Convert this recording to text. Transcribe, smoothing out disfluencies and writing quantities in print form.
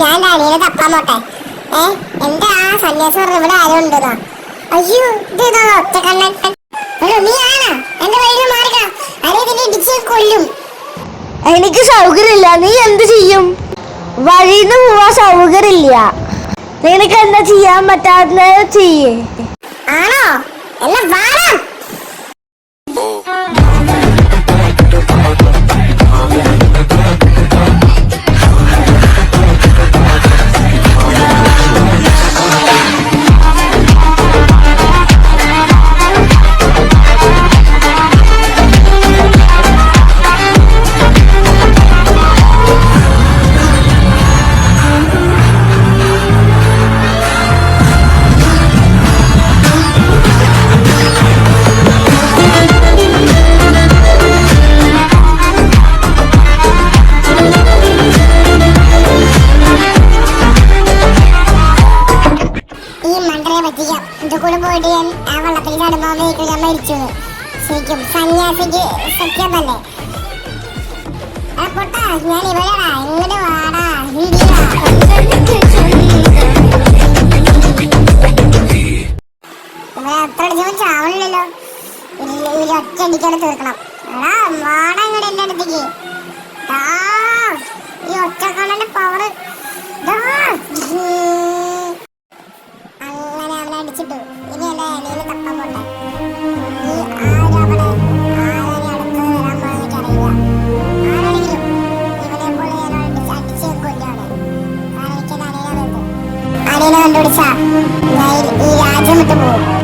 ഞാൻ അനിയനെ തപ്പാൻ പോട്ടെ. എന്താ ആ സന്യാസം ഇവിടെ ആരും ഉണ്ടെന്നോ? അയ്യോ ഇതേതോ ഒറ്റക്കണ്ണൻ. നീ ആണോ? എന്റെ വഴിയിൽ മാറിക്ക, അനിയനെ ഇടിച്ച് കൊല്ലും. എനിക്ക് സൗകര്യമില്ല, നീ എന്ത് ചെയ്യും? വഴിന്ന് പോവാൻ സൗകര്യമില്ല. നിനക്ക് എന്താ ചെയ്യാൻ പറ്റാത്ത ചെയ്യേ? ആണോ? എന്നാ വാടാ. കൂടെ പോയിട്ട് ഞാൻ ആ വെള്ളത്തിൽ കടന്നോന്നേക്ക് ഞാൻ മരിച്ചു. ശരിക്കും സന്യാസിക്ക് സത്യം തന്നെ. പൊട്ടാ ഞാൻ ഇവിടെടാ, ഇങ്ങോട്ട് വാടാ. അത്ര അടിച്ചപ്പോൾ ചാവണില്ലല്ലോ. ഒറ്റ അടിക്കാതെ തീർക്കണം. എടാ വാടാ ഇങ്ങോട്ട് എന്റെ അടുത്തേക്ക്. ഈ ഒറ്റക്കണ്ണന്റെ പവറ് അടിച്ചിട്ടു. ഇനി എന്റെ അനിയനെ തപ്പാൻ പോട്ടെ. ഈ ആരവിടെ അടുത്ത് വരാൻ എനിക്കറിയില്ല. ആരാണെങ്കിലും ഇവനെ പോലെ ഞാൻ അടിച്ച് കൊല്ലാണ്. കാരണം എനിക്ക് അനിയനെ കണ്ടുപിടിച്ചാ ഞാൻ ഈ രാജ്യം വിട്ടു പോകും.